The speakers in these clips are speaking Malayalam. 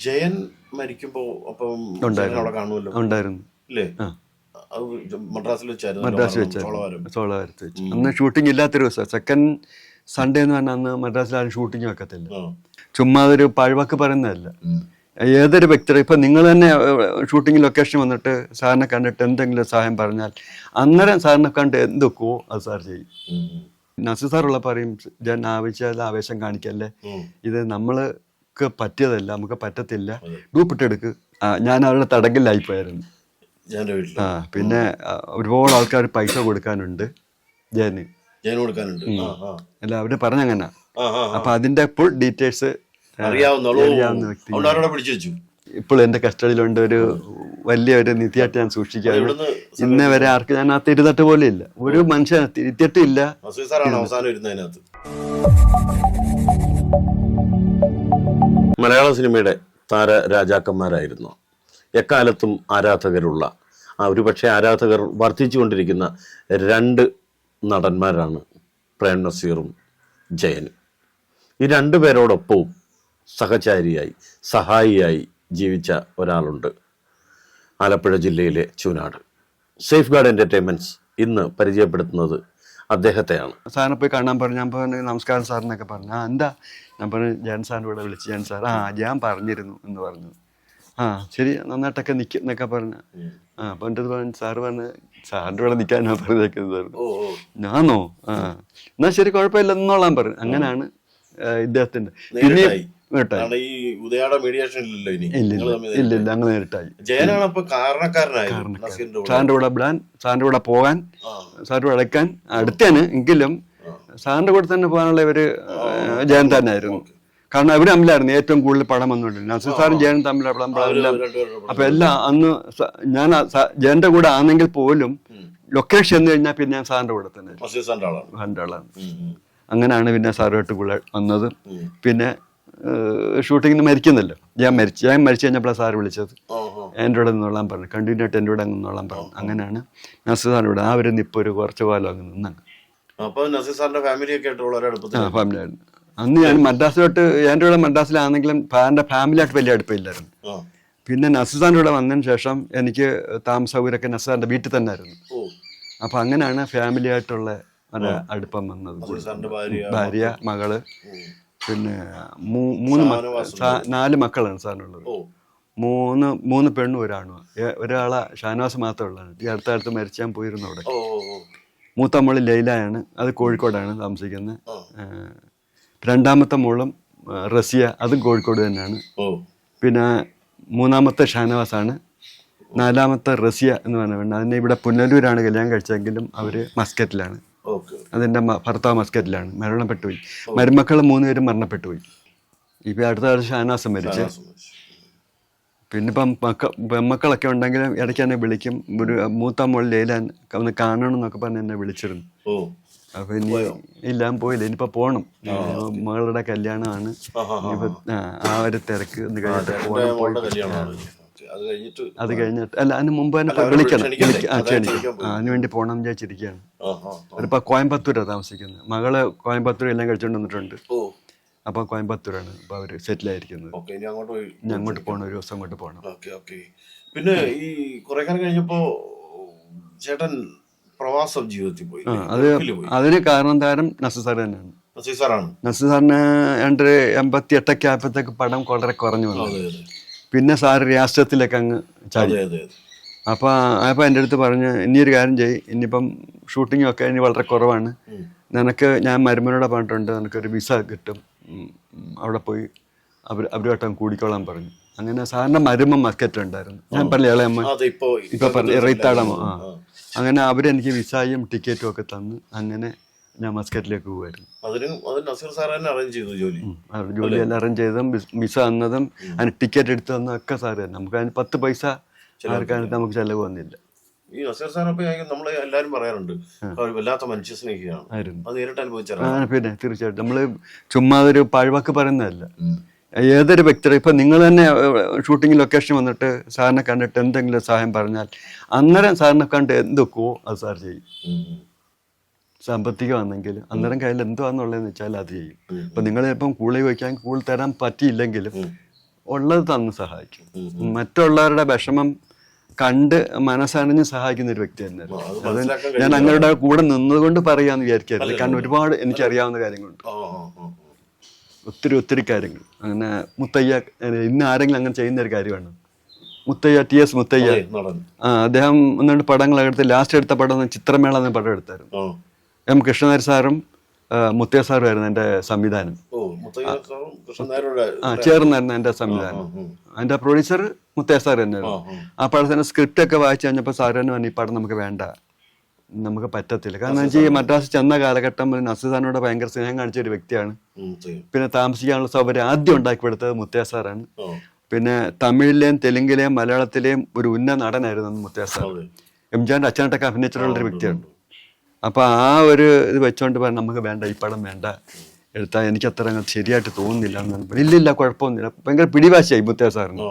ജയൻ മരിക്കുമ്പോ അപ്പം അവിടെ കാണുമല്ലോ, ഉണ്ടായിരുന്നു ഇല്ലേ? മദ്രാസിൽ വെച്ചായിരുന്നു, ചോളവാരത്ത് വെച്ച്. അന്ന് ഷൂട്ടിംഗ് ഇല്ലാത്തൊരു ദിവസം, സെക്കൻഡ് സൺഡേ എന്ന് പറഞ്ഞാൽ അന്ന് മദ്രാസിൽ ആരും ഷൂട്ടിംഗ് വെക്കത്തില്ല. ചുമ്മാ അതൊരു പഴവക്ക് പറയുന്നതല്ല. ഏതൊരു വ്യക്തി ഇപ്പം നിങ്ങൾ തന്നെ ഷൂട്ടിംഗ് ലൊക്കേഷൻ വന്നിട്ട് സാറിനെ കണ്ടിട്ട് എന്തെങ്കിലും സഹായം പറഞ്ഞാൽ അന്നേരം സാറിനെ കണ്ട് എന്തൊക്കെയോ അത് സാർ ചെയ്യും. നസീർ സാറുള്ള പറയും, ഞാൻ ആവേശം കാണിക്കല്ലേ, ഇത് നമ്മൾക്ക് പറ്റിയതല്ല, നമുക്ക് പറ്റത്തില്ല, ഡൂപ്പിട്ടെടുക്ക്. ഞാൻ അവരുടെ തടങ്കലിലായിപ്പോയായിരുന്നു. പിന്നെ ഒരുപാട് ആൾക്കാർ പൈസ കൊടുക്കാനുണ്ട് ജയന് അല്ല, അവര് പറഞ്ഞങ്ങനെ. അപ്പൊ അതിന്റെ ഫുൾ ഡീറ്റെയിൽസ് അറിയാവുന്ന വ്യക്തി ഇപ്പോൾ എന്റെ കസ്റ്റഡിയിലുണ്ട്. ഒരു വലിയൊരു നിധിയായിട്ട് ഞാൻ സൂക്ഷിക്കാറ്. ഇന്നേ വരെ ആർക്ക് ഞാൻ ആ തിരുതട്ട് പോലെ ഇല്ല, ഒരു മനുഷ്യൻ തിരുത്തിയിട്ടില്ല. മലയാള സിനിമയുടെ താര രാജാക്കന്മാരായിരുന്നു, എക്കാലത്തും ആരാധകരുള്ള, ഒരുപക്ഷെ ആരാധകർ വർദ്ധിച്ചുകൊണ്ടിരിക്കുന്ന രണ്ട് നടന്മാരാണ് പ്രേം നസീറും ജയനും. ഈ രണ്ടു പേരോടൊപ്പവും സഹചാരിയായി സഹായിയായി ജീവിച്ച ഒരാളുണ്ട്, ആലപ്പുഴ ജില്ലയിലെ ചൂനാട്. സേഫ് ഗാർഡ് എൻ്റർടൈൻമെൻറ്റ്സ് ഇന്ന് പരിചയപ്പെടുത്തുന്നത് അദ്ദേഹത്തെയാണ്. സാറിനെ പോയി കാണാൻ പറഞ്ഞു. ഞാൻ പറഞ്ഞു നമസ്കാരം സാറിനൊക്കെ പറഞ്ഞു. എന്താ? ഞാൻ പറഞ്ഞു ജയൻ സാറിൻ്റെ കൂടെ വിളിച്ച്. ജയൻ സാർ ഞാൻ പറഞ്ഞിരുന്നു എന്ന് പറഞ്ഞു. ശരി, നന്നായിട്ടൊക്കെ നിൽക്കും എന്നൊക്കെ പറഞ്ഞു. അപ്പം എൻ്റെ അടുത്ത് പറഞ്ഞു, സാറ് പറഞ്ഞ് സാറിൻ്റെ കൂടെ നിൽക്കാനാ പറഞ്ഞേക്കുന്നത്. ഞാനോ? എന്നാ ശരി, കുഴപ്പമില്ല എന്നോളാൻ പറഞ്ഞു. അങ്ങനെയാണ് ഇദ്ദേഹത്തിന്റെ. പിന്നെ ഇല്ല, അങ്ങ് നേരിട്ടായി. സാറിന്റെ കൂടെ വിടാൻ, സാറിന്റെ കൂടെ പോകാൻ, സാറിന്റെ കൂടെ അടയ്ക്കാൻ അടുത്തേന് എങ്കിലും സാറിന്റെ കൂടെ തന്നെ പോകാനുള്ള ഇവര് ജയൻ തന്നെ ആയിരുന്നു. കാരണം ഇവിടെ തമ്മിലായിരുന്നു ഏറ്റവും കൂടുതൽ പടം വന്നുകൊണ്ടിരുന്നത്. നസീർ സാറും ജയനും തമ്മിലുള്ള പടം. അപ്പൊ എല്ലാം അന്ന് ഞാൻ ജയന്റെ കൂടെ ആണെങ്കിൽ പോലും ലൊക്കേഷൻ എന്ന് കഴിഞ്ഞാൽ പിന്നെ ഞാൻ സാറിന്റെ കൂടെ തന്നെ ആളാണ്. അങ്ങനെയാണ് പിന്നെ സാറുമായിട്ട് കൂടെ വന്നത്. പിന്നെ ഷൂട്ടിങ്ങിന് മരിക്കുന്നല്ലോ, ഞാൻ മരിച്ചു കഴിഞ്ഞപ്പോഴാണ് സാറ് വിളിച്ചത്. എൻ്റെ കൂടെ നിന്നോളാൻ പറഞ്ഞു, കണ്ടിന്യൂ ആയിട്ട് എൻ്റെ കൂടെ അങ്ങ് നിന്നോളാൻ പറഞ്ഞു. അങ്ങനെയാണ് നസീർ സാറിൻ്റെ കൂടെ ഒരു നിപ്പ് ഒരു കുറച്ച് കാലം അങ്ങ് നിന്നങ്ങ്. ഫാമിലി ആയിരുന്നു. അന്ന് ഞാൻ മദ്രാസിലോട്ട്, എൻ്റെ കൂടെ മദ്രാസിലാണെങ്കിലും എൻ്റെ ഫാമിലിയായിട്ട് വലിയ അടുപ്പമില്ലായിരുന്നു. പിന്നെ നസീർ സാറിൻ്റെ കൂടെ വന്നതിന് ശേഷം എനിക്ക് താമസ സൗകര്യമൊക്കെ നസീർ സാറിൻ്റെ വീട്ടിൽ തന്നെ ആയിരുന്നു. അപ്പം അങ്ങനെയാണ് ഫാമിലി ആയിട്ടുള്ള ഒരു അടുപ്പം വന്നത്. ഭാര്യ, മകള്, പിന്നെ 4 മക്കളാണ് സാറിനുള്ളത്. 3 പെണ്ണും ഒരാണും. ഒരാളെ ഷാനവാസ് മാത്രമേ ഉള്ളതാണ്. ഈ അടുത്ത കാലത്ത് മരിച്ചാൻ പോയിരുന്നു അവിടെ. മൂത്ത മോള് ലൈലയാണ്, അത് കോഴിക്കോടാണ് താമസിക്കുന്നത്. രണ്ടാമത്തെ മോളും റസിയ, അതും കോഴിക്കോട് തന്നെയാണ്. പിന്നെ 3-മത്തെ ഷാനവാസാണ്. 4-മത്തെ റസിയ എന്ന് പറഞ്ഞ പെണ്ണ്, അതിനെ ഇവിടെ പുനലൂരാണ് കല്യാണം കഴിച്ചെങ്കിലും അവര് മസ്കറ്റിലാണ്. അതെൻ്റെ ഭർത്താവ് മസ്കറ്റിലാണ്, മരണപ്പെട്ടുപോയി. മരുമക്കൾ 3 പേരും മരണപ്പെട്ടുപോയി. ഇപ്പം അടുത്ത കാലത്ത് ഷാനവാസം മരിച്ച്. പിന്നെ ഇപ്പം പെമ്മക്കളൊക്കെ ഉണ്ടെങ്കിലും ഇടയ്ക്ക് എന്നെ വിളിക്കും. ഒരു മൂത്ത മോൾ ലൈലാൻ ഒന്ന് കാണണം എന്നൊക്കെ പറഞ്ഞ് എന്നെ വിളിച്ചിരുന്നു. അപ്പൊ ഇനി ഇല്ല, പോയില്ല, ഇനിയിപ്പോ പോണം. മകളുടെ കല്യാണമാണ്. ഇനിയിപ്പോ ആ ഒരു തിരക്ക് ഒന്ന് കഴിഞ്ഞിട്ട് പോകണം. അത് കഴിഞ്ഞിട്ട് അല്ല, അതിന് മുമ്പ് തന്നെ വിളിക്കണം. അതിനുവേണ്ടി പോകണം വിചാരിച്ചിരിക്കുകയാണ്. അവരിപ്പോ കോയമ്പത്തൂരാണ് താമസിക്കുന്നത്. മകള് കോയമ്പത്തൂർ എല്ലാം കഴിച്ചുകൊണ്ട് വന്നിട്ടുണ്ട്. അപ്പൊ കോയമ്പത്തൂരാണ് ഇപ്പൊ അവര് സെറ്റിൽ ആയിരിക്കുന്നത്. ഇനി അങ്ങോട്ട് പോകണം, ഒരു ദിവസം അങ്ങോട്ട് പോകണം. പിന്നെ ഈ കുറെ കാലം കഴിഞ്ഞപ്പോ ചേട്ടൻ പ്രവാസ ജീവിതത്തിൽ പോയി. അതിന് കാരണം താരം നസീർ സാർ തന്നെയാണ്. നസീർ സാറിന് 88 ആയപ്പോഴത്തേക്ക് പടം വളരെ കുറഞ്ഞു വന്നു. പിന്നെ സാറ് രാഷ്ട്രത്തിലേക്ക് അങ്ങ് ചാടി. അപ്പോൾ എൻ്റെ അടുത്ത് പറഞ്ഞ്, ഇനിയൊരു കാര്യം ചെയ്യ്, ഇനിയിപ്പം ഷൂട്ടിങ്ങും ഒക്കെ ഇനി വളരെ കുറവാണ്, നിനക്ക് ഞാൻ മരുമനോടെ പറഞ്ഞിട്ടുണ്ട്, നിനക്കൊരു വിസ കിട്ടും, അവിടെ പോയി അവരുമായിട്ട് കൂടിക്കോളാൻ പറഞ്ഞു. അങ്ങനെ സാറിൻ്റെ മരുമ മസ്കറ്റ് ഉണ്ടായിരുന്നു. ഞാൻ പറഞ്ഞ ഇളയമ്മ ഇപ്പം പറഞ്ഞ റീത്താടമ്മ. അങ്ങനെ അവരെനിക്ക് വിസയും ടിക്കറ്റും ഒക്കെ തന്ന് അങ്ങനെ ഞാൻ മസ്കറ്റിലേക്ക് പോകുമായിരുന്നു. ജോലിയെല്ലാം അറേഞ്ച് ചെയ്തതും വിസ തന്നതും അതിന് ടിക്കറ്റ് എടുത്തു തന്നതും ഒക്കെ സാറ് തന്നെ. നമുക്ക് അതിന് 10 പൈസ ആർക്കാനത്ത് നമുക്ക് ചെലവ് വന്നില്ല. ഈ നസീർ സാറൊക്കെ നമ്മള് എല്ലാരും പറയാറുണ്ട് വല്ലാത്ത മനുഷ്യ സ്നേഹിയാണ്. പിന്നെ തീർച്ചയായിട്ടും നമ്മള് ചുമ്മാ ഒരു പഴവക്ക് പറയുന്നതല്ല. ഏതൊരു വ്യക്തി ഇപ്പം നിങ്ങൾ തന്നെ ഷൂട്ടിംഗ് ലൊക്കേഷൻ വന്നിട്ട് സാറിനെ കണ്ടിട്ട് എന്തെങ്കിലും സഹായം പറഞ്ഞാൽ അന്നേരം സാറിനെ കണ്ട് എന്തൊക്കെയോ അത് സാർ ചെയ്യും. സാമ്പത്തികമാണെങ്കിലും അന്നേരം കയ്യിൽ എന്തുവാന്നുള്ളതെന്ന് വെച്ചാൽ അത് ചെയ്യും. അപ്പം നിങ്ങൾ ചിലപ്പം കൂടുതൽ വയ്ക്കാൻ കൂടുതൽ തരാൻ പറ്റിയില്ലെങ്കിലും ഉള്ളത് തന്ന് സഹായിക്കും. മറ്റുള്ളവരുടെ വിഷമം കണ്ട് മനസ്സറിഞ്ഞ് സഹായിക്കുന്ന ഒരു വ്യക്തി തന്നെയായിരുന്നു. അത് ഞാൻ അങ്ങയുടെ കൂടെ നിന്നതുകൊണ്ട് പറയാന്ന് വിചാരിക്കരുത്. കാരണം ഒരുപാട് എനിക്കറിയാവുന്ന കാര്യങ്ങളുണ്ട്, ഒത്തിരി കാര്യങ്ങൾ. അങ്ങനെ മുത്തയ്യ, ഇന്ന് ആരെങ്കിലും അങ്ങനെ ചെയ്യുന്ന ഒരു കാര്യമാണ് മുത്തയ്യ, TS മുത്തയ്യ. അദ്ദേഹം ഒന്ന് രണ്ട് പടങ്ങളൊക്കെ എടുത്ത്, ലാസ്റ്റ് എടുത്ത പടം ചിത്രമേള എന്ന പടം എടുത്തായിരുന്നു. M കൃഷ്ണനായർ സാറും മുത്തയ്യ സാറും ആയിരുന്നു എൻ്റെ സംവിധാനം. ചേർന്നായിരുന്നു എൻ്റെ സംവിധാനം. അതിൻ്റെ പ്രൊഡ്യൂസർ മുത്തയ്യ സാർ തന്നെയായിരുന്നു. ആ പടത്തിന്റെ സ്ക്രിപ്റ്റ് ഒക്കെ വായിച്ചു കഴിഞ്ഞപ്പോൾ സാർ തന്നെ പറഞ്ഞു, ഈ പടം നമുക്ക് വേണ്ട, നമുക്ക് പറ്റത്തില്ല. കാരണം വെച്ചാൽ ഈ മദ്രാസ് ചെന്ന കാലഘട്ടം നസീസാനോട് ഭയങ്കര സ്നേഹം കാണിച്ച ഒരു വ്യക്തിയാണ്. പിന്നെ താമസിക്കാനുള്ള സൗകര്യം ആദ്യം ഉണ്ടാക്കി കൊടുത്തത് മുത്തയ്യ സാറാണ്. പിന്നെ തമിഴിലെയും തെലുങ്കിലെയും മലയാളത്തിലെയും ഒരു ഉന്നത നടനായിരുന്നു മുത്തയ്യ സാർ. എംജിആറിന്റെ അച്ഛനായിട്ടൊക്കെ അഭിനയിച്ചിട്ടുള്ളൊരു വ്യക്തിയാണ്. അപ്പോൾ ആ ഒരു ഇത് വെച്ചോണ്ട് പറഞ്ഞാൽ നമുക്ക് വേണ്ട, ഈ പടം വേണ്ട, എടുത്താൽ എനിക്ക് അത്ര ശരിയായിട്ട് തോന്നുന്നില്ല എന്ന് പറഞ്ഞു. ഇല്ലില്ല, കുഴപ്പമൊന്നുമില്ല. ഭയങ്കര പിടിവാശിയായി മുത്തയ്യ സാറിന്.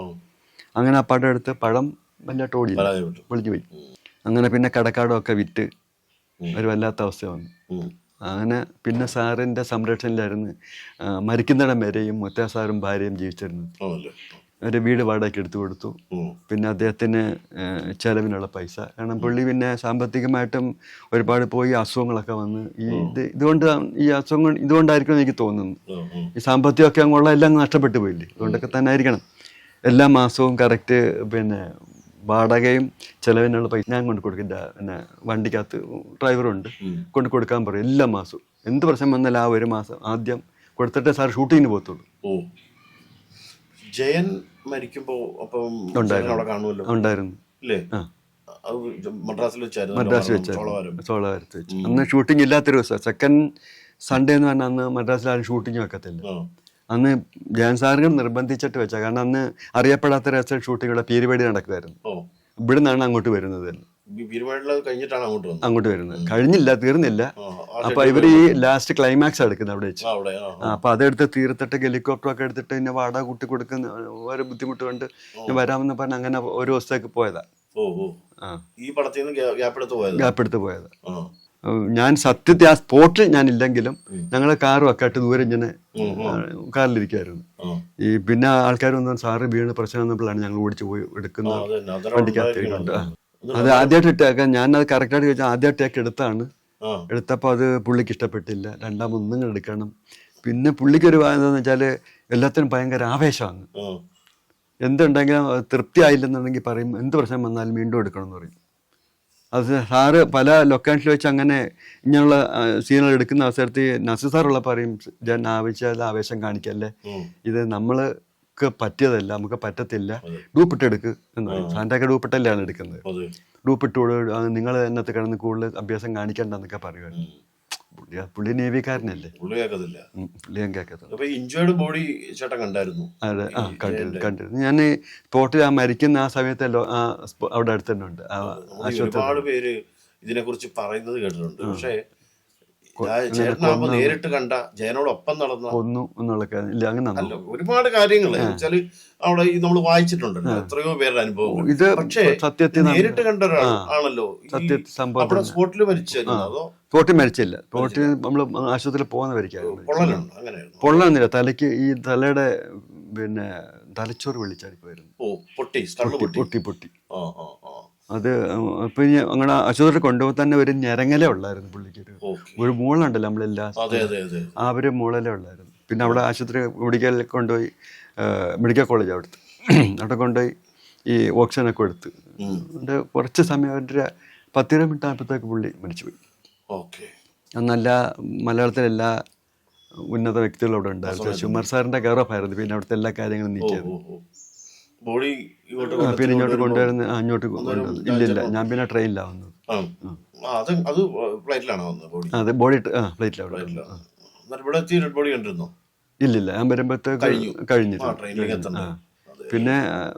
അങ്ങനെ ആ പടം എടുത്ത് പടം വല്ലാട്ട് ഓടിയില്ല, വിളിച്ചു പോയി. അങ്ങനെ പിന്നെ കടക്കാടൊക്കെ വിറ്റ് ഒരു വല്ലാത്ത അവസ്ഥ വന്നു. അങ്ങനെ പിന്നെ സാറിൻ്റെ സംരക്ഷണയിലായിരുന്നു മരിക്കുന്നിടം വരെയും മുത്തയ്യ സാറും ഭാര്യയും ജീവിച്ചിരുന്നു. ഒരു വീട് വാടകയ്ക്ക് എടുത്തു കൊടുത്തു. പിന്നെ അദ്ദേഹത്തിന് ചെലവിനുള്ള പൈസ, കാരണം പുള്ളി പിന്നെ സാമ്പത്തികമായിട്ടും ഒരുപാട് പോയി അസുഖങ്ങളൊക്കെ വന്ന് ഈ അസുഖങ്ങൾ ഇതുകൊണ്ടായിരിക്കും എനിക്ക് തോന്നുന്നു. ഈ സാമ്പത്തികമൊക്കെ അങ്ങുള്ള എല്ലാം നഷ്ടപ്പെട്ടു പോയില്ലേ. അതുകൊണ്ടൊക്കെ തന്നെ ആയിരിക്കണം. എല്ലാ മാസവും കറക്റ്റ് പിന്നെ വാടകയും ചെലവിനുള്ള പൈസ ഞാൻ കൊണ്ട് കൊടുക്കില്ല. പിന്നെ വണ്ടിക്കകത്ത് ഡ്രൈവറുണ്ട്, കൊണ്ട് കൊടുക്കാൻ പറയും എല്ലാ മാസവും. എന്ത് പ്രശ്നം വന്നാലും ആ ഒരു മാസം ആദ്യം കൊടുത്തിട്ടേ സാർ ഷൂട്ടിങ്ങിന് പോകത്തുള്ളൂ. ജയൻ മരിക്കുമ്പോ അപ്പം ഉണ്ടായിരുന്നു. മദ്രാസിൽ വെച്ചായിരുന്നു, ചോളവാരത്ത് വെച്ച്. അന്ന് ഷൂട്ടിംഗ് ഇല്ലാത്തൊരു ദിവസം, സെക്കൻഡ് സൺഡേ എന്ന് പറഞ്ഞാൽ അന്ന് മദ്രാസിൽ ആരും ഷൂട്ടിങ് വെക്കത്തില്ല. അന്ന് ജയൻ സാറിനും നിർബന്ധിച്ചിട്ട് വെച്ചാൽ, കാരണം അന്ന് അറിയപ്പെടാത്ത രസം ഷൂട്ടിങ്ങുള്ള പീരുപേടി നടക്കുമായിരുന്നു. ഇവിടെ നിന്നാണ് അങ്ങോട്ട് വരുന്നത് തന്നെ, അങ്ങോട്ട് വരുന്നത്. കഴിഞ്ഞില്ല, തീർന്നില്ല. അപ്പൊ ഇവര് ഈ ലാസ്റ്റ് ക്ലൈമാക്സ് എടുക്കുന്നത് അവിടെ വെച്ച്. അപ്പൊ അതെടുത്ത് തീർത്തിട്ട് ഹെലികോപ്റ്ററൊക്കെ എടുത്തിട്ട് പിന്നെ വാടക കൂട്ടി കൊടുക്കുന്ന ഓരോ ബുദ്ധിമുട്ട് കൊണ്ട് വരാമെന്ന് പറഞ്ഞ അങ്ങനെ ഒരു ദിവസത്തേക്ക് പോയതാ. ഗ്യാപ്പ് എടുത്ത് പോയതാ. ഞാൻ സത്യത്തിൽ ആ സ്പോട്ടിൽ ഞാൻ ഇല്ലെങ്കിലും ഞങ്ങള് കാറും ഒക്കെ ആയിട്ട് ദൂരെ ഇങ്ങനെ കാറിലിരിക്കുമായിരുന്നു. ഈ പിന്നെ ആൾക്കാർ വന്നാൽ സാറ് വീണ് പ്രശ്നം വന്നപ്പോഴാണ് ഞങ്ങൾ ഓടിച്ചു പോയി എടുക്കുന്ന വണ്ടിക്കകത്തേക്കുണ്ട്. അത് ആദ്യമായിട്ട് ഇട്ടേക്കാൻ, ഞാനത് കറക്റ്റായിട്ട് ചോദിച്ചാൽ ആദ്യമായിട്ട് ടേക്ക് എടുത്തപ്പോൾ അത് പുള്ളിക്ക് ഇഷ്ടപ്പെട്ടില്ല. രണ്ടാമതൊന്നും എടുക്കണം. പിന്നെ പുള്ളിക്കൊരു എന്താണെന്ന് വെച്ചാൽ എല്ലാത്തിനും ഭയങ്കര ആവേശമാണ്. എന്തുണ്ടെങ്കിലും തൃപ്തി ആയില്ലെന്നുണ്ടെങ്കിൽ പറയും, എന്ത് പ്രശ്നം വന്നാലും വീണ്ടും എടുക്കണം എന്ന് പറയും. അത് സാറ് പല ലൊക്കേഷനിൽ വെച്ച് അങ്ങനെ ഇങ്ങനെയുള്ള സീനുകൾ എടുക്കുന്ന അവസരത്തിൽ നസീർ സാറുള്ള പറയും, ഞാൻ ആവേശം കാണിക്കല്ലേ, ഇത് നമ്മൾക്ക് പറ്റിയതല്ല, നമുക്ക് പറ്റത്തില്ല, ഡൂപ്പിട്ടെടുക്ക് എന്ന് പറയും. സാറിൻ്റെയൊക്കെ ഡൂപ്പിട്ടല്ലാണ് എടുക്കുന്നത്. ഡൂപ്പിട്ടോട് നിങ്ങൾ എന്നത്തെ കിടന്ന് കൂടുതൽ അഭ്യാസം കാണിക്കണ്ടെന്നൊക്കെ പറയുമായിരുന്നു. പുള്ളി നേവിക്കാരനല്ലേ, പുള്ളി ഞാൻ കേൾക്കത്തില്ല. കണ്ടിരുന്നു. ഞാൻ സ്പോട്ടിൽ ആ മരിക്കുന്ന ആ സമയത്തല്ലോ അവിടെ അടുത്ത് തന്നെ ഉണ്ട് ഒരുപാട് പേര് ഇതിനെ കുറിച്ച് പറയുന്നത് കേട്ടിട്ടുണ്ട്. പക്ഷേ നേരിട്ട് കണ്ട ജയനോടൊപ്പം നടന്ന കൊന്നു എന്നുള്ള അല്ല, ഒരുപാട് കാര്യങ്ങൾ വെച്ചാല് അവിടെ നമ്മൾ വായിച്ചിട്ടുണ്ടല്ലോ, എത്രയോ പേരുടെ അനുഭവം. ഇത് പക്ഷേ സത്യത്തിൽ നേരിട്ട് കണ്ട ഒരാളാണല്ലോ സംഭവം. സ്പോട്ടിൽ മരിച്ചിരുന്നു അതോ? സ്പോട്ടിൽ മരിച്ചില്ല. സ്പോട്ടിൽ നമ്മൾ ആശുപത്രിയിൽ പോകുന്ന വരിക്കായിരുന്നു. പൊള്ളാന്നില്ല, തലയ്ക്ക് ഈ തലയുടെ പിന്നെ തലച്ചോറ് വെളിച്ചാടിപ്പോയിരുന്നു. പൊട്ടി. അത് പിന്നെ അങ്ങനെ ആശുപത്രി കൊണ്ടുപോകാൻ തന്നെ ഒരു ഞരങ്ങല ഉള്ളായിരുന്നു പുള്ളിക്ക്. ഒരു മൂളുണ്ടല്ലോ നമ്മളെല്ലാ, ആ ഒരു മൂളലേ ഉള്ളായിരുന്നു. പിന്നെ അവിടെ ആശുപത്രി മെഡിക്കലിൽ കൊണ്ടുപോയി, മെഡിക്കൽ കോളേജ് അവിടെ കൊണ്ടുപോയി ഈ ഓക്സിജനൊക്കെ എടുത്ത് എന്നിട്ട് കുറച്ച് സമയം ഒരു 10 മിനിറ്റ് ആയപ്പോഴത്തേക്ക് പുള്ളി മരിച്ചുപോയി. നല്ല മലയാളത്തിലെല്ലാ ഉന്നത വ്യക്തികളും അവിടെ ഉണ്ടായിരുന്നു. ശുമാർ സാറിന്റെ ഗൗരവമായിരുന്നു പിന്നെ അവിടുത്തെ എല്ലാ കാര്യങ്ങളും നീക്കിയത്. പിന്നെ ഇങ്ങോട്ട് കൊണ്ടുവരുന്ന അങ്ങോട്ട് കൊണ്ടുവന്നു. ഇല്ലില്ല, ഞാൻ പിന്നെ ട്രെയിനിലാണ് വന്നത്. അതെ, ബോഡി ഫ്ലൈറ്റിലാണ്. ഇല്ലില്ല, ഞാൻ വരുമ്പോഴത്തേക്ക് കഴിഞ്ഞിരുന്നു. പിന്നെ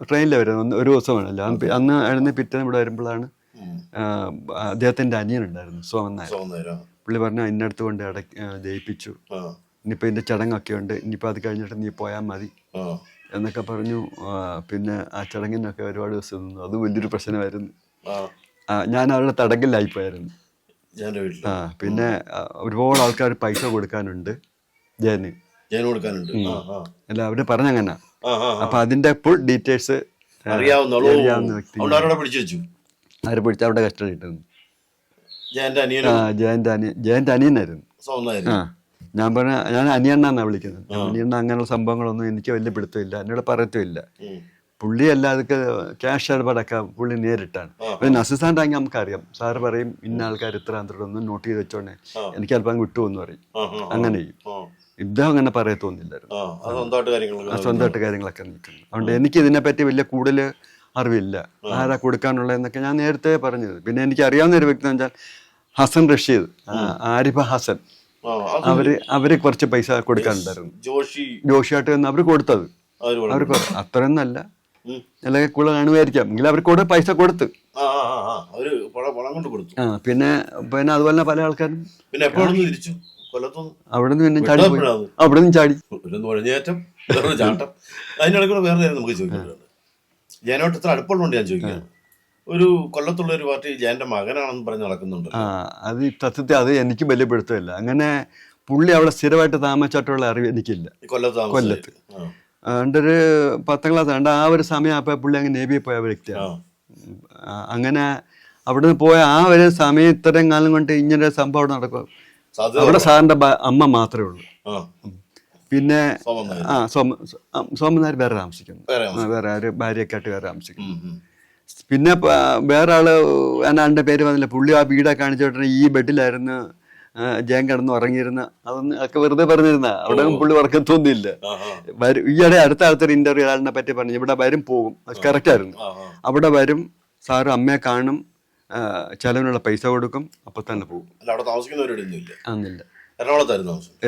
ട്രെയിനിലാണ് വരുന്നത്. ഒരു ദിവസമാണല്ലോ അന്ന്. അഴിന്ന് പിറ്റേന്ന് ഇവിടെ വരുമ്പോഴാണ് അദ്ദേഹത്തിന്റെ അനിയനുണ്ടായിരുന്നു, സോമൻ നായർ. പുള്ളി പറഞ്ഞു, ഇന്നടുത്ത് കൊണ്ട് ജയിപ്പിച്ചു, ഇനിയിപ്പോൾ ഇതിന്റെ ചടങ്ങൊക്കെ ഉണ്ട്, ഇനിയിപ്പോൾ അത് കഴിഞ്ഞിട്ട് നീ പോയാൽ മതി എന്നൊക്കെ പറഞ്ഞു. പിന്നെ ആ ചടങ്ങിനൊക്കെ ഒരുപാട് ദിവസം നിന്നു. അത് വലിയൊരു പ്രശ്നമായിരുന്നു. ഞാൻ അവരുടെ തടങ്കലിലായിപ്പോയായിരുന്നു. പിന്നെ ഒരുപാട് ആൾക്കാർ പൈസ കൊടുക്കാനുണ്ട് ജയന്. ജയന് കൊടുക്കാനുണ്ട്. അല്ല അവര് പറഞ്ഞങ്ങനെ. ആ, ആ, ആ. അപ്പൊ അതിന്റെ ഫുൾ ഡീറ്റെയിൽസ് അറിയാവുന്ന വ്യക്തി വ്യക്തി അവിടെ പിടിച്ചു വെച്ചു. അവരെ പിടിച്ച് അവിടെ കസ്റ്റഡി ഇട്ടിരുന്നു. ജയന്റെ അനിയനും ജയന്റെ അനിയനായിരുന്നു. സ്വന്തമായിരുന്നു. ഞാൻ അനിയണ്ണാന്നാ വിളിക്കുന്നത്. അനിയണ്ണ അങ്ങനെയുള്ള സംഭവങ്ങളൊന്നും എനിക്ക് വലിയ പിടുത്തമില്ല, എന്നോട് പറയത്തുമില്ല. പുള്ളി അല്ല അതൊക്കെ ക്യാഷ് ഇടപാടൊക്കെ പുള്ളി നേരിട്ടാണ്. പിന്നെ നസീസാണ്ടാങ്കിൽ നമുക്കറിയാം, സാറ് പറയും ഇന്ന ആൾക്കാർ ഇത്ര ഒന്ന് നോട്ട് ചെയ്ത് വെച്ചോണേ, എനിക്ക് അല്പം കിട്ടുമെന്ന് പറയും. അങ്ങനെ ചെയ്യും. ഇദ്ദേഹം അങ്ങനെ പറയത്തൊന്നുമില്ലായിരുന്നു. സ്വന്തമായിട്ട് കാര്യങ്ങളൊക്കെ നിൽക്കുന്നു. അതുകൊണ്ട് എനിക്ക് ഇതിനെപ്പറ്റി വലിയ കൂടുതൽ അറിവില്ല, ആരാ കൊടുക്കാനുള്ളതെന്നൊക്കെ ഞാൻ നേരത്തെ പറഞ്ഞത്. പിന്നെ എനിക്ക് അറിയാവുന്ന ഒരു വ്യക്തി എന്ന് വെച്ചാൽ ഹസൻ റഷീദ്, ആരിഫ ഹസൻ, അവര് കുറച്ച് പൈസ കൊടുക്കാനുണ്ടായിരുന്നു. ജോഷിയായിട്ട് നിന്ന് അവർ കൊടുത്തത്. അവർക്ക് അത്രയൊന്നല്ല, അല്ലെങ്കിൽ കൂടുതൽ കാണുമായിരിക്കാം, എങ്കിലും അവർ കൂടെ പൈസ കൊടുത്ത്. പിന്നെ അതുപോലെ പല ആൾക്കാരും അവിടെ നിന്ന് പിന്നെ ചാടി, അവിടെ നിന്ന് ചാടി. ജയനോട്ട് ഇത്ര അടുപ്പമുള്ളതുകൊണ്ട് ഞാൻ ചോദിക്കുകയാണ്. ഒരു കൊല്ലത്തുള്ള ഒരു പാർട്ടി ജയന്റെ മകനാണെന്ന് പറഞ്ഞ് നടക്കുന്നുണ്ട്. അത് സത്യത്തിൽ അത് എനിക്ക് വലിയ പിടുത്തമില്ല. അങ്ങനെ പുള്ളി അവിടെ സ്ഥിരമായിട്ട് താമസിച്ചിട്ടുള്ള അറിവ് എനിക്കില്ല. കൊല്ലത്ത് എൻ്റെ ഒരു 10ാം ക്ലാസ് കണ്ട ആ ഒരു സമയം അപ്പോൾ പുള്ളി അങ്ങ് നേവിയിൽ പോയ വ്യക്തിയാണ്. അങ്ങനെ അവിടെ നിന്ന് പോയ ആ ഒരു സമയം ഇത്രയും കാലം കൊണ്ട് ഇങ്ങനെ സംഭവം അവിടെ നടക്കും. അവിടെ സാറിന്റെ അമ്മ മാത്രമേ ഉള്ളൂ. പിന്നെ സോമനാർ വേറെ താമസിക്കുന്നു, വേറെ ഒരു ഭാര്യയൊക്കെ ആയിട്ട് വേറെ താമസിക്കുന്നു. പിന്നെ വേറെ ആള് എൻ്റെ പേര് വന്നില്ല. പുള്ളി ആ വീടൊക്കെ കാണിച്ചോട്ടെ ഈ ബെഡിലായിരുന്നു ജയൻ കിടന്ന് ഉറങ്ങിയിരുന്ന. അതൊന്നും ഒക്കെ വെറുതെ പറഞ്ഞിരുന്ന, അവിടെ പുള്ളി ഉറക്കത്തൊന്നുമില്ല. ഈയിടെ അടുത്തൊരു ഇന്റർവ്യൂ ആളിനെ പറ്റി പറഞ്ഞു, ഇവിടെ വരും പോകും, കറക്റ്റ് ആയിരുന്നു. അവിടെ വരും, സാറ് അമ്മയെ കാണും, ചെലവിനുള്ള പൈസ കൊടുക്കും, അപ്പൊ തന്നെ പോകും. അന്നില്ല.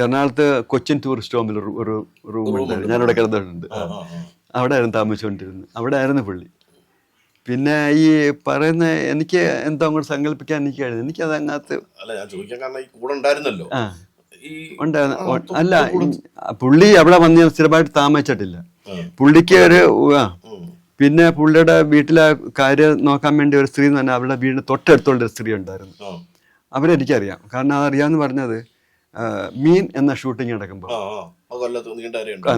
എറണാകുളത്ത് കൊച്ചിൻ ടൂറിസ്റ്റ് ഹോമിൽ ഒരു റൂം ഉണ്ടായിരുന്നു, ഞാനിവിടെ കിടന്നിട്ടുണ്ട്. അവിടെ ആയിരുന്നു താമസിച്ചുകൊണ്ടിരുന്നത്, അവിടെ ആയിരുന്നു പുള്ളി. പിന്നെ ഈ പറയുന്ന എനിക്ക് എന്തോ അങ്ങോട്ട് സങ്കല്പിക്കാൻ എനിക്ക് കഴിഞ്ഞു. എനിക്കത് അതിനകത്ത് ഉണ്ടായിരുന്നു. അല്ല, പുള്ളി അവിടെ വന്ന് സ്ഥിരമായിട്ട് താമസിച്ചിട്ടില്ല. പുള്ളിക്ക് ഒരു പിന്നെ പുള്ളിയുടെ വീട്ടിലെ കാര്യം നോക്കാൻ വേണ്ടി ഒരു സ്ത്രീ എന്ന് പറഞ്ഞാൽ അവരുടെ വീടിന് തൊട്ടടുത്തുള്ള ഒരു സ്ത്രീ ഉണ്ടായിരുന്നു. അവരെനിക്കറിയാം, കാരണം അതറിയാമെന്ന് പറഞ്ഞത് മീൻ എന്ന ഷൂട്ടിങ് നടക്കുമ്പോൾ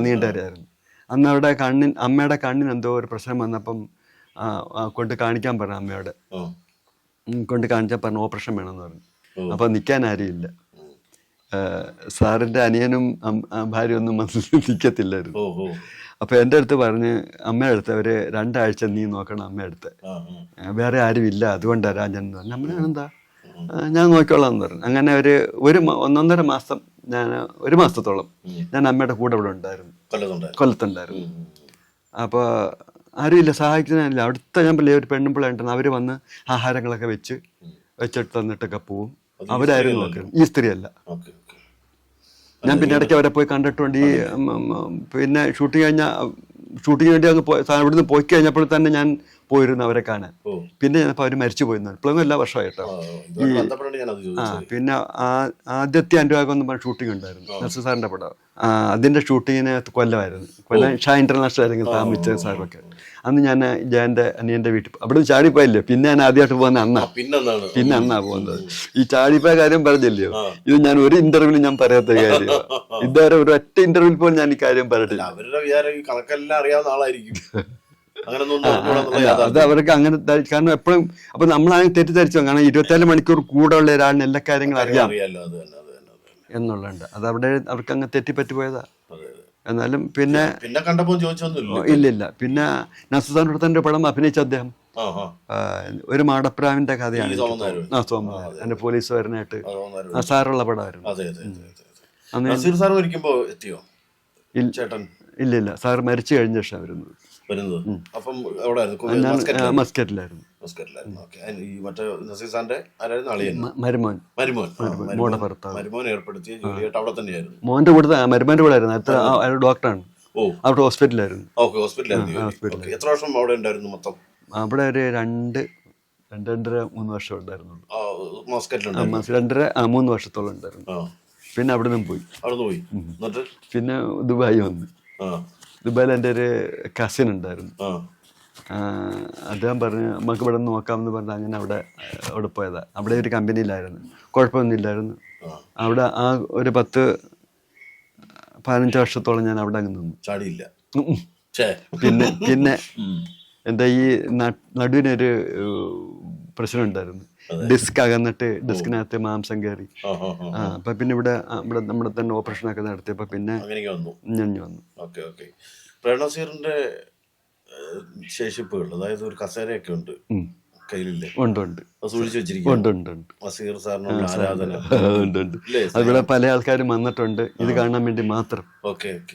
നീണ്ടരയായിരുന്നു. അന്ന് അവിടെ അമ്മയുടെ കണ്ണിന് എന്തോ ഒരു പ്രശ്നം വന്നപ്പം കൊണ്ട് കാണിക്കാൻ പറഞ്ഞു, അമ്മയോട് കൊണ്ട് കാണിച്ചാൽ പറഞ്ഞു ഓപ്പറേഷൻ വേണമെന്ന് പറഞ്ഞു. അപ്പൊ നിൽക്കാൻ ആരുമില്ല. സാറിന്റെ അനിയനും ഭാര്യ ഒന്നും നിൽക്കത്തില്ലായിരുന്നു. അപ്പൊ എൻ്റെ അടുത്ത് പറഞ്ഞ് അമ്മയുടെ അടുത്ത് അവര് 2 ആഴ്ച നീ നോക്കണം അമ്മയുടെ അടുത്ത്, വേറെ ആരും ഇല്ല, അതുകൊണ്ടാണ് രാജൻ എന്ന് പറഞ്ഞു. അമ്മ ഞാൻ നോക്കിക്കോളാം എന്ന് പറഞ്ഞു. അങ്ങനെ ഒരു 1.5 മാസം ഒരു മാസത്തോളം ഞാൻ അമ്മയുടെ കൂടെ ഇവിടെ ഉണ്ടായിരുന്നു, കൊല്ലത്തുണ്ടായിരുന്നു. അപ്പോൾ ആരുമില്ല, സഹായിക്കുന്നില്ല. അവിടുത്തെ ഞാൻ ഒരു പെണ്ണുമ്പിള്ള ഉണ്ടെന്ന്, അവര് വന്ന് ആഹാരങ്ങളൊക്കെ വെച്ചിട്ട് തന്നിട്ടൊക്കെ പോവും. അവരായിരുന്നു നോക്കുന്നത്, ഈ സ്ത്രീയല്ല. ഞാൻ പിന്നെ ഇടയ്ക്ക് അവരെ പോയി കണ്ടിട്ടുണ്ട്. ഈ പിന്നെ ഷൂട്ടിങ് വേണ്ടി അങ്ങ് ഇവിടുന്ന് പോയി കഴിഞ്ഞപ്പോൾ തന്നെ ഞാൻ പോയിരുന്നു അവരെ കാണാൻ. പിന്നെ ഞാനപ്പോൾ അവർ മരിച്ചു പോയിരുന്നു. ഇപ്പോഴൊന്നും എല്ലാ വർഷമായിട്ടോ. പിന്നെ ആദ്യത്തെ അനുരാഗം എന്ന് പറഞ്ഞ ഷൂട്ടിംഗ് ഉണ്ടായിരുന്നു, നസീർ സാറിന്റെ പടം. അതിന്റെ ഷൂട്ടിങ്ങിന് കൊല്ലമായിരുന്നു. കൊല്ലം ഷാ ഇന്റർനാഷണൽ ആയിരുന്നു താമസിച്ച സാറൊക്കെ. അന്ന് ഞാൻ ജയന്റെ അനിയന്റെ വീട്ടിൽ അവിടെ ചാടിപ്പോയില്ലേ. പിന്നെ ഞാൻ ആദ്യമായിട്ട് പോകുന്ന പിന്നെ അന്നാ പോകുന്നത്. ഈ ചാടിപ്പോയ കാര്യം പറഞ്ഞില്ലയോ, ഇത് ഞാൻ ഒരു ഇന്റർവ്യൂവിൽ ഞാൻ പറയാത്ത കാര്യം. ഇതുവരെ ഒരു ഒറ്റ ഇന്റർവ്യൂവിൽ പോലും ഞാൻ ഈ കാര്യം പറഞ്ഞിട്ടില്ല. അത് അവർക്ക് അങ്ങനെ, കാരണം എപ്പോഴും അപ്പൊ നമ്മളാണ് തെറ്റിദ്ധരിച്ചു. കാരണം 24 മണിക്കൂർ കൂടെ ഉള്ള ഒരാളിന് എല്ലാ കാര്യങ്ങളും അറിയാം എന്നുള്ളുണ്ട്. അത് അവിടെ അവർക്ക് അങ്ങ് തെറ്റിപ്പറ്റി പോയതാ. എന്നാലും പിന്നെ ഇല്ലില്ല. പിന്നെ നസീർ തന്റെ പടം അഭിനയിച്ച അദ്ദേഹം ഒരു മാടപ്രാവിന്റെ കഥയാണ്. സോമനാഥ് എന്റെ പോലീസുകാരനായിട്ട് സാറുള്ള പടമായിരുന്നു. ഇല്ലില്ല, സാർ മരിച്ചു കഴിഞ്ഞ ശേഷം വരുന്നത്. മസ്കറ്റിലായിരുന്നു. മോന്റെ കൂടെ മരുമോന്റെ കൂടെ ആയിരുന്നു. അയാൾ ഡോക്ടറാണ്, അവിടെ ഹോസ്പിറ്റലായിരുന്നു. അവിടെ ഒരു 2.5-3 വർഷം ഉണ്ടായിരുന്നുള്ളൂ. 2.5-3 വർഷത്തോളം ഉണ്ടായിരുന്നു. പിന്നെ അവിടെ നിന്നും പോയി. പിന്നെ ദുബായി വന്നു. ദുബായിൽ എൻ്റെ ഒരു കസിൻ ഉണ്ടായിരുന്നു. അദ്ദേഹം പറഞ്ഞു നമുക്ക് ഇവിടെ നോക്കാമെന്ന് പറഞ്ഞ് അങ്ങനെ അവിടെ പോയതാ. അവിടെ ഒരു കമ്പനിയിലായിരുന്നു, കുഴപ്പമൊന്നുമില്ലായിരുന്നു. അവിടെ ആ ഒരു 15 വർഷത്തോളം ഞാൻ അവിടെ അങ്ങ് നിന്നു. ചാടിയില്ല. ഉം. ഛേ. പിന്നെ എൻ്റെ ഈ നടുവിനൊരു പ്രശ്നം ഉണ്ടായിരുന്നു. ഡിസ്ക് അകന്നിട്ട് ഡിസ്കിനകത്ത് മാംസം കയറി. അപ്പൊ പിന്നെ ഇവിടെ നമ്മുടെ തന്നെ ഓപ്പറേഷൻ ഒക്കെ നടത്തിയപ്പോ പിന്നെ ഞഞ്ഞു വന്നു. Okay okay. പ്രേംനസീറിന്റെ ശേഷിപ്പുകൾ, അതായത് ഒരു കസേരയൊക്കെ ഉണ്ട് കയ്യിലില്ലേ? ഉണ്ട്. സൂക്ഷിച്ചു വെച്ചിരിക്കുന്നു. ഉണ്ട്. നസീർ സാറിനുള്ള ആരാധന ഉണ്ട്. അതിവിടെ പല ആൾക്കാരും വന്നിട്ടുണ്ട് ഇത് കാണാൻ വേണ്ടി മാത്രം.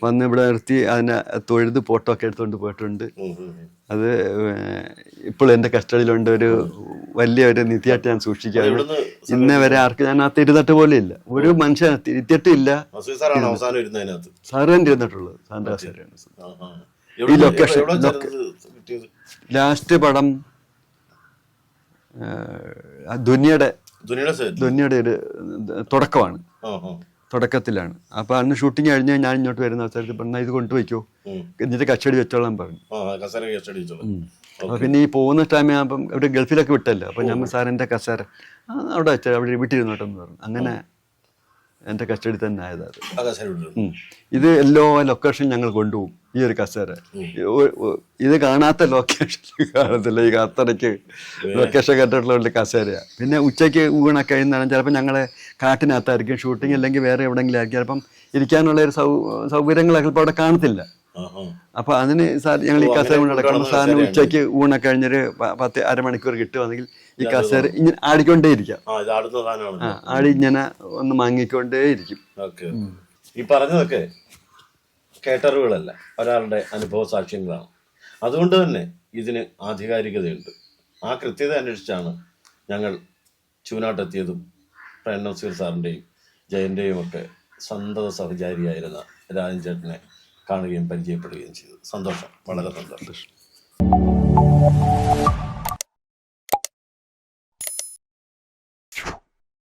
വന്ന് ഇവിടെ നിർത്തി അതിനെ തൊഴുത് ഫോട്ടോ ഒക്കെ എടുത്തുകൊണ്ട് പോയിട്ടുണ്ട്. അത് ഇപ്പോൾ എൻ്റെ കസ്റ്റഡിയിലുണ്ട്. ഒരു വലിയൊരു നിധിയായിട്ട് ഞാൻ സൂക്ഷിക്കാറ്. ഇന്നേ വരെ ആർക്ക് ഞാൻ ആ തിരുതട്ട് പോലെ ഇല്ല, ഒരു മനുഷ്യൻ തിരുത്തിയിട്ടില്ല. സാറ് തന്നെ ഇരുന്നിട്ടുള്ളത്. സാറിന്റെ കസേരയാണ്. ഈ ലൊക്കേഷൻ ലാസ്റ്റ് പടം ദുനിയയുടെ ഒരു തുടക്കമാണ്, തുടക്കത്തിലാണ്. അപ്പൊ അന്ന് ഷൂട്ടിങ് കഴിഞ്ഞ് ഞാൻ ഇങ്ങോട്ട് വരുന്ന അവസരത്തിൽ പറഞ്ഞാൽ ഇത് കൊണ്ടുപോയിക്കോ, എന്നിട്ട് കസ്റ്റഡി വെച്ചോളാൻ പറഞ്ഞു. അപ്പൊ പിന്നെ ഈ പോകുന്ന ടൈം ആകുമ്പം ഇവിടെ ഗൾഫിലൊക്കെ വിട്ടല്ലോ. അപ്പൊ ഞാൻ സാറിന്റെ കസേര അവിടെ വെച്ചാൽ അവിടെ വീട്ടിലിരുന്നോട്ടെന്ന് പറഞ്ഞു. അങ്ങനെ എൻ്റെ കസ്റ്റഡി തന്നെ ആയത്. ഇത് എല്ലാ ലൊക്കേഷൻ ഞങ്ങൾ കൊണ്ടുപോകും. ഈ ഒരു കസേര ഇത് കാണാത്ത ലൊക്കേഷൻ കാണത്തില്ല. ഈ അത്രയ്ക്ക് ലൊക്കേഷൻ കണ്ടിട്ടുള്ള കസേരയാണ്. പിന്നെ ഉച്ചയ്ക്ക് ഊണൊക്കെ കഴിയുന്നതാണ്. ചിലപ്പോൾ ഞങ്ങളെ കാട്ടിനകത്തായിരിക്കും ഷൂട്ടിങ്, അല്ലെങ്കിൽ വേറെ എവിടെയെങ്കിലും ആയിരിക്കും. ചിലപ്പം ഇരിക്കാനുള്ള ഒരു സൗകര്യങ്ങളൊക്കെ ചിലപ്പോൾ അവിടെ കാണത്തില്ല. അപ്പൊ അതിന് സാർ ഞങ്ങൾ ഈ കസേര കൊണ്ട് നടക്കുമ്പോൾ സാറിന് ഉച്ചയ്ക്ക് ഊണൊക്കെ കഴിഞ്ഞൊരു 10 അരമണിക്കൂർ കിട്ടുവാണെങ്കിൽ ഈ കസേര ഇങ്ങനെ ആടിക്കൊണ്ടേ ഇരിക്കാം. ആടി ഇങ്ങനെ ഒന്ന് മാങ്ങിക്കൊണ്ടേ ഇരിക്കും. ഈ പറഞ്ഞതൊക്കെ കേട്ടറിവുകളല്ല, ഒരാളുടെ അനുഭവ സാക്ഷ്യങ്ങളാണ്. അതുകൊണ്ട് തന്നെ ഇതിന് ആധികാരികതയുണ്ട്. ആ കൃത്യത അന്വേഷിച്ചാണ് ഞങ്ങൾ ചൂനാട്ടെത്തിയതും പ്രേംനസീർ സാറിൻ്റെയും ജയൻ്റെയും ഒക്കെ സന്തത സഹചാരിയായിരുന്ന രാജൻ ചേട്ടനെ കാണുകയും പരിചയപ്പെടുകയും ചെയ്തു. സന്തോഷം, വളരെ സന്തോഷം.